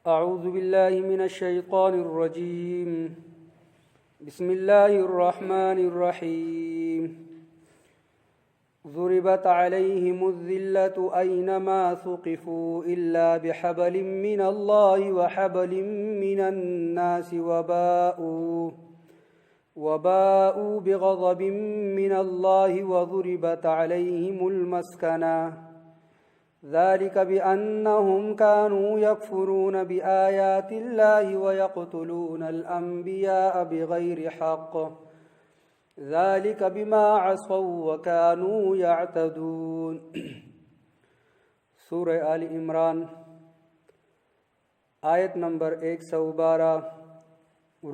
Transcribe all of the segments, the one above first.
أعوذ بالله من الشيطان الرجيم. بسم الله الرحمن الرحيم. ضربت عليهم الذلة أينما ثقفوا إلا بحبل من الله وحبل من الناس وباءوا بغضب من الله وضربت عليهم المسكنة ذلك بأنهم كانوا يكفرون بآيات الله ويقتلون الأنبياء بغير حق ذلك بما عصوا وكانوا يعتدون. سورہ آل عمران آیت نمبر 112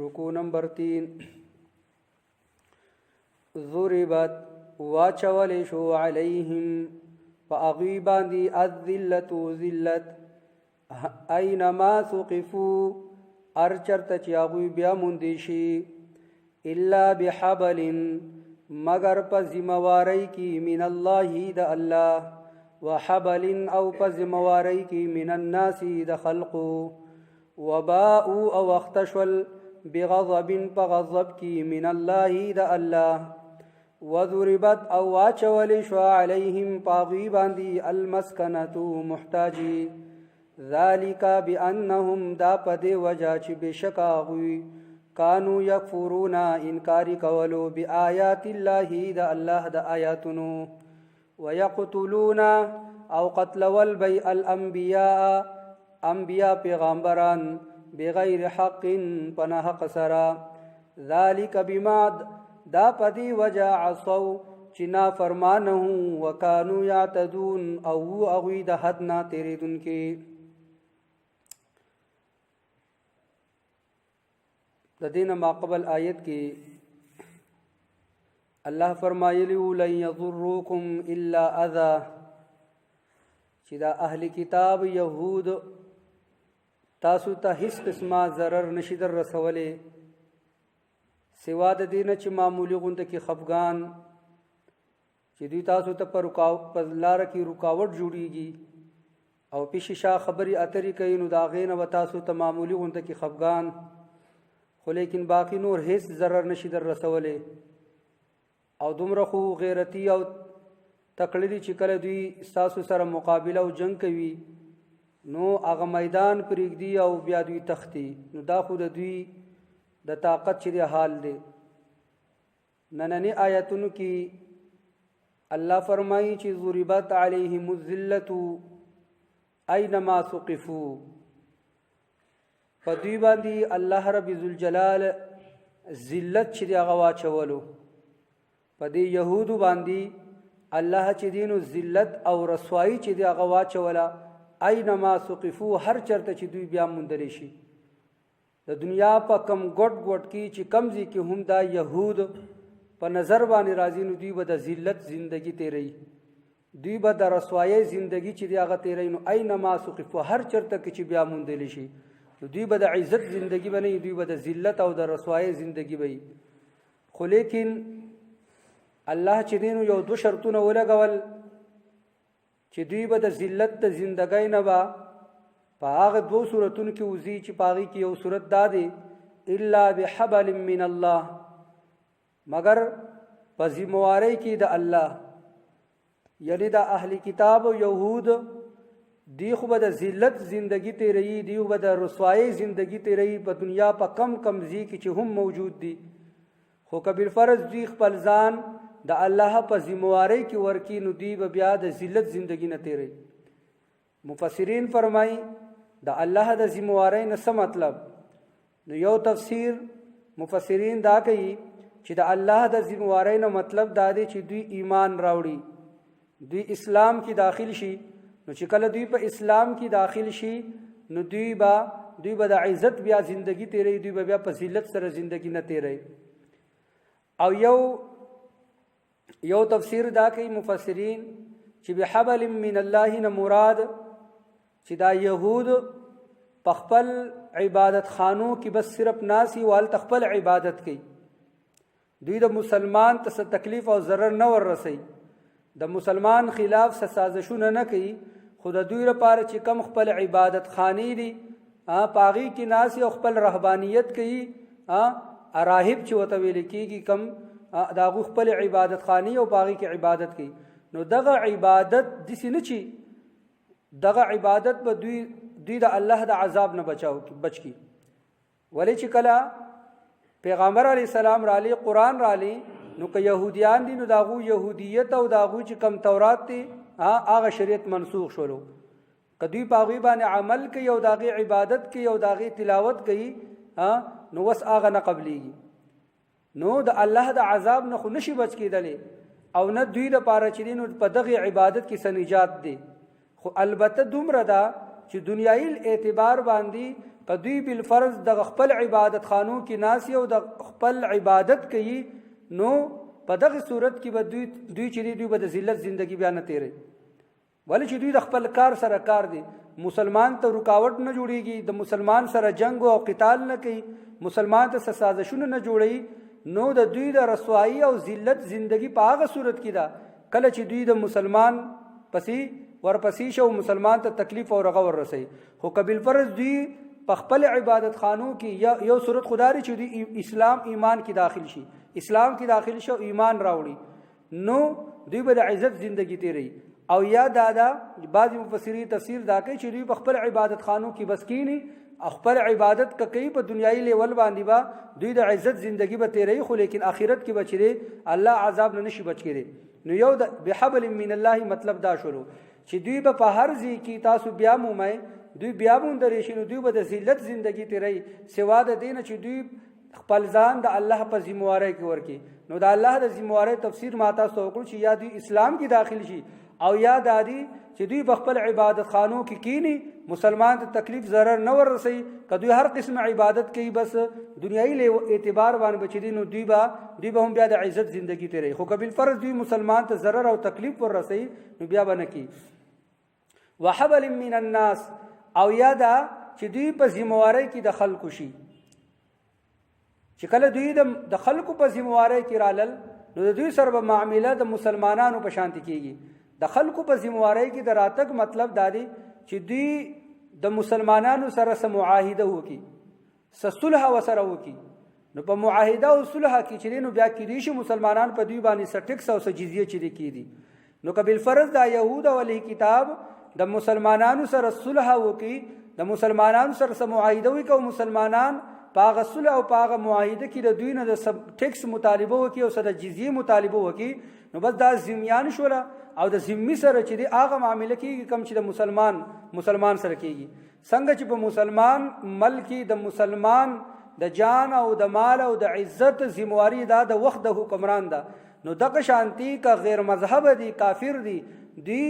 رکوع نمبر 3. ضربت واچول شو علیہم فاغوی باندی الذلت ذلت اینما ثقفوا ارچرت چیاغوی بیا مندیشی الا بحبل مگر پا ذمواری کی من اللہ دا اللہ وحبل او پا ذمواری کی من الناس دا خلقو وباءوا او اختشول بغضب پا غضب کی من اللہ دا اللہ وضربت او واچول شو علیہم پاغوی باندی المسکنة محتاجی ذالک بانہم دا پدے وجہ چی بشک آغوی کانو یکفرون انکاری کولو بآیات اللہ دا اللہ دا آیاتنو ویقتلون او قتل والبی الانبیاء انبیاء پیغامبران بغیر حق پناہ قصرا ذالک بما دا پدی وجہ عصو چنا فرمانہوں وکانو یعتدون او اغوی دا حدنا تیریدن کے. دین ما قبل آیت کی اللہ فرمایلیو لن یضروکم الا اذا چی دا اہل کتاب یہود تاسو تا حس قسمہ ضرر نشیدر رسولے سوا د دینه چې معمولی غونډه کې خفغان چې دوی تاسو ته پر لار کې رکاوټ جوړیږي او پیششا خبري اترې کوي نو دا غینه و تاسو ته معمولی غونډه کې خفغان خو لیکن باقی نور هیڅ ضرر نشي در رسولې او دومره خو غیرتی او تقلیدي چې کله دوی تاسو سره مقابله او جنگ کوي نو هغه میدان پرېږدي او بیا دوی تختی نو دا خو د دوی د طاقت چې حال دی. نننی آیتونو کې الله فرمایي چې ضربت علیهم الذلة اینما ثقفوا فدوی باندې الله رب ذوالجلال ذلت چې هغه واچولو پدې يهودو باندې الله چې دینو ذلت او رسوایی چې هغه واچولا اینما ثقفوا هر چرته چې دوی بیا مندل شي د دنیا په کم ګډ ګډ کې چې کمزي کې هم دا يهود په نظر باندې راځي نو دوی به د ذلت زندگی تیری دوی به د رسوایی زندگی چې هغه تیری نو اینما ثقفوا هر چرته کې چې بیا مندل شي دوی به د عزت زندگی بنئ دوی به د ذلت او د رسوایی زندگی وي. خو لیکن الله چې دینو یو دو شرطونه ولګول چې دوی به د ذلت د زندګۍ نه با په هغه دو صورتونو کې وزي چې پاغي کې یو صورت دادې الا بحبل من الله مگر په ذمہواری کې د الله یعنی د اهل کتاب او يهود دی خو به د ذلت زندگی تیری دی خو به د رسوایی زندگی تیری په دنیا په کم کمزی کې چې هم موجود دي خو کبیر فرض دی خپل ځان د الله په ذمہواری کې ورکی نو دی به بیا د ذلت زندگی نه تیری. مفسرین فرمایي د الله د ذمہواری نه څه مطلب نو یو تفسیر مفسرین دا کوي چې د الله د ذمہواری نه مطلب دا دی چې دوی ایمان راوړي دوی اسلام کې داخل شي نو چې کله دوی په اسلام کې داخل شي نو دوی به د عزت بیا زندگی تیری دوی به بیا په ذلت سره زندگی نه تیری. او یو تفسیر دا کوي مفسرین چې بحبل من الله نه مراد چې دا يهود په خپل عبادت خانو کې بس صرف ناسي وال تخپل عبادت کوي دوی د مسلمان ته تکلیف او ضرر نه ور رسي د مسلمان خلاف سازشونه نه کوي خو د دوی لپاره چې کم خپل عبادت خانې دي پاغي کې ناس او خپل رهبانیت کوي راهب چې وته ویل کېږي کم دا خپل عبادت خانې او پاغي کې عبادت کوي نو دغه عبادت دسی نه چی دغه عبادت به دوی د الله د عذاب نه بچ کی ولی چې کله پیغمبر علی السلام را لې قران را لې نو که يهوديان دي نو داغو يهودیت او داغو چې کم تورات دي هغه شریعت منسوخ شولو کدی پاغي باندې عمل کوي او داغي عبادت کوي او داغي تلاوت کوي نو وس هغه نه قبليږي نو د الله د عذاب نه خو نشي بچ کېدلې او نه دوی د پاره چې نو په دغه عبادت کې سنجات دي خو البته دومره دا چې دنیایي اعتبار باندې قدوی بالفرض د خپل عبادت خانو کې ناس او د خپل عبادت کوي نو په دغه صورت کې به دوی چې دوی به د ذلت ژوندۍ بیا نه تیري ولی چې دوی د خپل کار سره کار دي مسلمان ته رکاوټ نه جوړيږي د مسلمان سره جنگ او قتال نه کوي مسلمان ته سازشونه نه جوړي نو د دوی د رسوایی او ذلت ژوندۍ په هغه صورت کې دا کله چې دوی د مسلمان پسې ورپسې شو مسلمان ته تکلیف او رغور رسي خو قبل فرض دوی په خپل عبادت خانو کې یو صورت خدای چې دوی اسلام ایمان کې داخل شي اسلام کې داخل شو ایمان راوړي نو دوی به د عزت ژوندۍ تیري او یا دادا بعض مفسرین تفسیر دا کوي چې دوی په خپل عبادت خانو کې بس کینی خپل عبادت کوي په دنیایي لیول باندې با دوی د عزت ژوندۍ به تیري خو لیکن آخرت کې بچي الله عذاب نه نشي بچ کړي نو یو د بحبل من الله مطلب دا شروع چې دوی په هر ځای کې تاسو بیا مومای دوی بیا مون درې شنو دوی به د ذلت ژوندۍ تیري سوا د دین چې دوی خپل ځان د الله په ذمہواری کې ورکی نو د الله د ذمہواری تفسیر ماته سوکړو چې یا دوی اسلام کې داخل شي او یا دادی چې دوی بخپل عبادت خانو کې کینی مسلمان ته تکلیف ضرر نه ورسي کدوې هر قسم عبادت کوي بس دنیایي له اعتبار باندې بچی نو دوی به هم بیا د عزت ژوندۍ تیري خو کبل فرض دوی مسلمان ته ضرر او تکلیف ورسي نو بیا باندې کی وحبل من الناس او یا دا چې دوی په ذمہواری کې د خلکو شي چې کله دوی د خلکو په ذمہواری کې رالل نو دوی سره به معاملې د مسلمانانو په شانتي کیږي د خلکو په ذمہواری کې د راتګ مطلب دا دی چې دوی د مسلمانانو سره سم معاهده وکي صلح وسره وکي نو په معاهده او صلح کې چې نو بیا کې دي چې مسلمانان په دوی باندې سټکس او جزیه چې دي نو قبل فرض د يهود او اهل کتاب د مسلمانانو سره صلح وکي د مسلمانانو سره سم معاهده وکي او مسلمانان پاغه صلح او پاغه معاهده کې د دوی نه د ټیکس مطالبه وکي او سره جزیه مطالبه وکي نو بس دا ذمیان شولا او د ذمی سره چې د هغه معاملې کېږي کم چې د مسلمان سره کېږي څنګه چې په مسلمان ملکی د مسلمان د جان او د مال او د عزت ذمہواری دا د وخت د حکمران دا نو دغه شانتی کا غیر مذهب دي کافر دي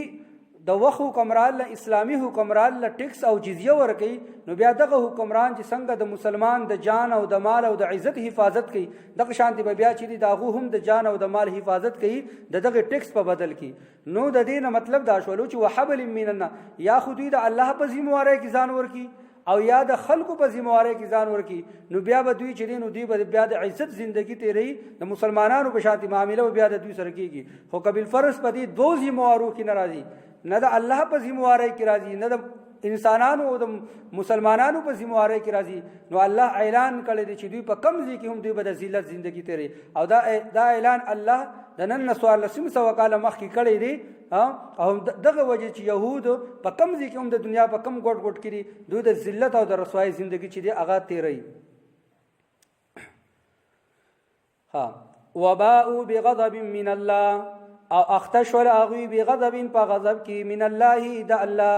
د وخت حکمران له اسلامی حکمران له ټیکس او جزیه ورکي نو بیا دغه حکمران چې څنګه د مسلمان د جان او د مال او د عزت حفاظت کوي دغه شانتي به بیا چې داغو هم د جان او د مال حفاظت کوي دغه ټیکس په بدل کې نو د دې نه مطلب دا شولو چې وحبل مننا یا خودی د الله په ذمہواری کې ځان ورکی او یا د خلکو په ذمہواری کې ځان ورکی نو بیا به دوی چې نو دوی به بیا د عزت ژوندۍ تیري د مسلمانانو په شانتي معاملې بیا د دوی سره کیږي خو قبل فرض په دې دوه ذمہوارو کې ناراضي نه د الله په ذمہواری کې راضي نه د انسانانو او د مسلمانانو په ذمہواری کې راضي نو الله اعلان کړی دی چې دوی په کم ځای کې هم دوی به د ذلت ژوندۍ تیري او دا اعلان الله د نن سوال لسم سو کال مخکې کړی دی او دغه وجه چې يهود په کم ځای کې هم د دنیا په کم ګډ کړي دوی د ذلت او د رسوایی ژوندۍ چې دی هغه تیري وباءوا بغضب من الله او اختشول اغوی بغضب په غضب کې من الله د الله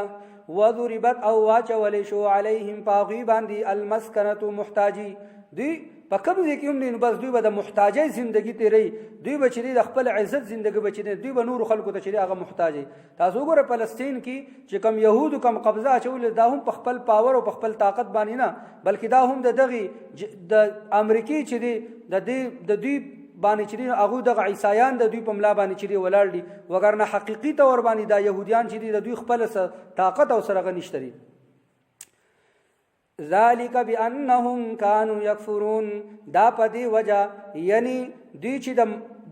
وضربت او واچول شو علیهم پاغوی باندې المسکنه محتاجی دوی په کوم ځای کې هم نه بس دوی به د محتاجۍ ژوندۍ تیري دوی به چې د خپل عزت ژوندۍ بچي دوی به نور خلکو ته چې هغه محتاجي تاسو ګوره فلسطین کې چې کم يهودو کم قبضه چول دا هم په خپل پاور او په خپل طاقت باندې نه بلکې دا هم د امریکای چې د دوی باندې چې هغه د عیسایان د دوی په ملا باندې چې ولاړ دي وګرنه حقيقي تور باندې دا يهوديان چې د دوی خپل طاقت او سره غنښتري ذالک بانهم كانوا يكفرون دا په دی وجه یعنی دوی چې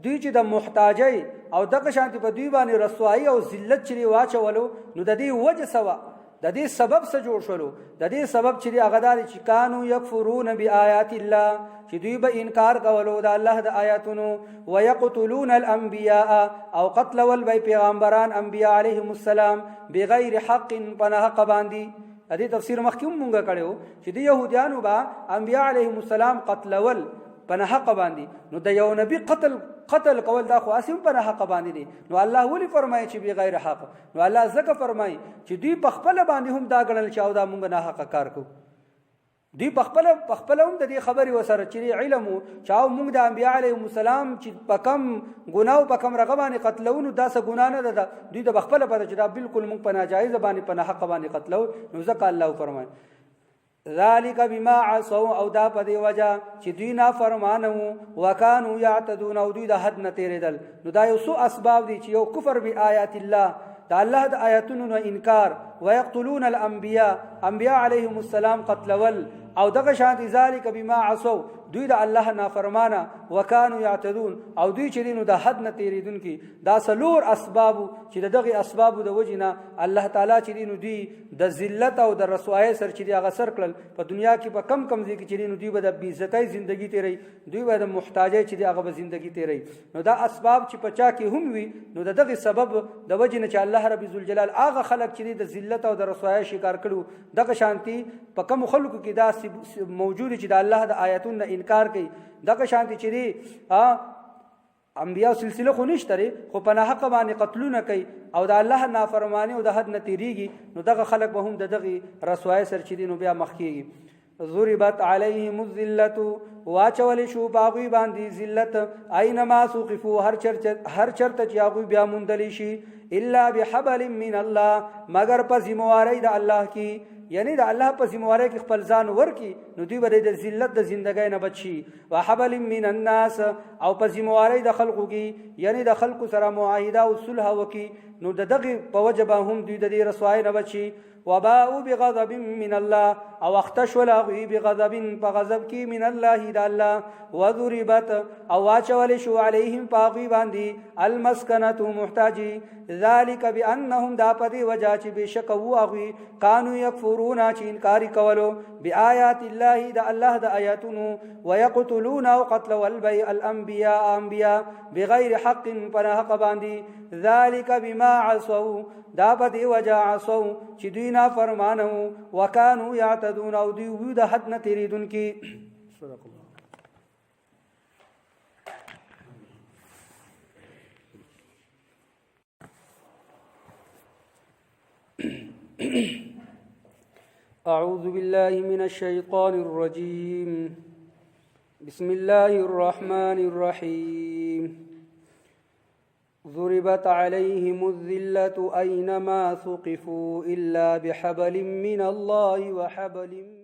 دوی چې د محتاجۍ او دغه شانتي په دوی باندې رسوایی او ذلت چې واچولو نو د دې وجه سوا د دې سبب څه جوړ شولو د دې سبب چې هغه دار چې کانو یکفرون بیاات الله چې دوی به انکار کولو د الله د آیاتونو ويقتلون الانبیاء او قتل ول بی پیغمبران انبیاء علیهم السلام بغیر حق پناه حق باندې د دې تفسیر مخکې مونږه کړو چې د يهودانو با انبیاء علیهم السلام قتل ول پناه حق باندې نو د یو نبی قتل کول دا خو اسیم پناه حق باندې دي نو الله ولی فرمایي چې بغیر حق نو الله زکه فرمایي چې دوی په خپل باندې هم دا غنل چاو دا مونږ نه حق کار کو دوی په خپل هم د دې خبري وسره چې علم چاو مونږ د انبیاء علیهم السلام چې په کم ګناو په کم رغبانه قتلونو دا څه ګنا نه ده دوی د خپل په چې دا بالکل مونږ په ناجایز باندې په حق باندې قتلو نو ځکه الله فرمایي ذالک بما عصوا او دا په دی وجه چې دوی نافرمانه وکانو یعتدون او دوی د حد نه تیریدل نو دا یو څو اسباب دي چې یو کفر بی آیات الله دا الله د آیاتونو نه انکار ويقتلون الانبیاء انبیاء علیهم السلام قتلول او دغه شانت ذالک بما عصوا دوی د الله نافرمانه وکانو یعتدون او دوی چې دینو د حد نه تیریدونکي دا سلور اسباب چې دغه اسباب د وجنه الله تعالی چې دینو دوی د ذلت او د رسوایی سر چې هغه سر کړل په دنیا کې په کم ځای کې چې دینو دوی به د بیزتۍ ژوندۍ تیری دوی به د محتاجۍ چې هغه به ژوندۍ تیری نو دا اسباب چې پچا کې هم وي نو دغه سبب د وجنه چې الله رب ذوالجلال هغه خلق چې د ذلت او د رسوایی شکار کړو دغه شانتي په کم خلکو کې دا موجود چې د الله د آیاتونو انکار کوي دغه شانتي چې دی انبیاء سلسله خو نشته خو په حق باندې قتلونه کوي او د الله نافرمانی او د حد نه تیریږي نو دغه خلک به هم دغه رسوایی سر چې دی نو بیا مخ کیږي ضربت علیهم الذلة واچول شو باغوی باندې ذلت اينما سوقفوا هر چرته چې هغه بیا مندلی شي الا بحبل من الله مگر په ذمہواری د الله کی یعنی د الله په ذمہواری کې خپل ځان ورکی نو دوی به د ذلت د ژوندۍ نه بچي وحبل من الناس او په ذمہواری د خلقو کې یعنی د خلقو سره معاهده او صلح وکي نو دغه په وجبه هم دوی د رسوایی نه بچي وباءوا بغضب من الله او اختشوا بغضب بغضب کی من الله د الله وضربت او واچول شو عليهم باغي باندې المسكنه محتاجي ذلك بانهم دا پدی وجا چې بشک واغي قانو يكفرون چې انکار کولو بیاات الله د الله د آیاتونو ويقتلون او قتل والبيع الانبياء انبياء بغیر حق پر حق باندې ذلك بما عصوا دا پدی وجا عصوا چې دوی نه فرمانو وکانو یعتدون او دوی د حد نه تیریدونکي صدق الله أعوذ بالله من الشيطان الرجيم بسم الله الرحمن الرحيم ضربت عليهم الذلة أينما ثقفوا إلا بحبل من الله وحبل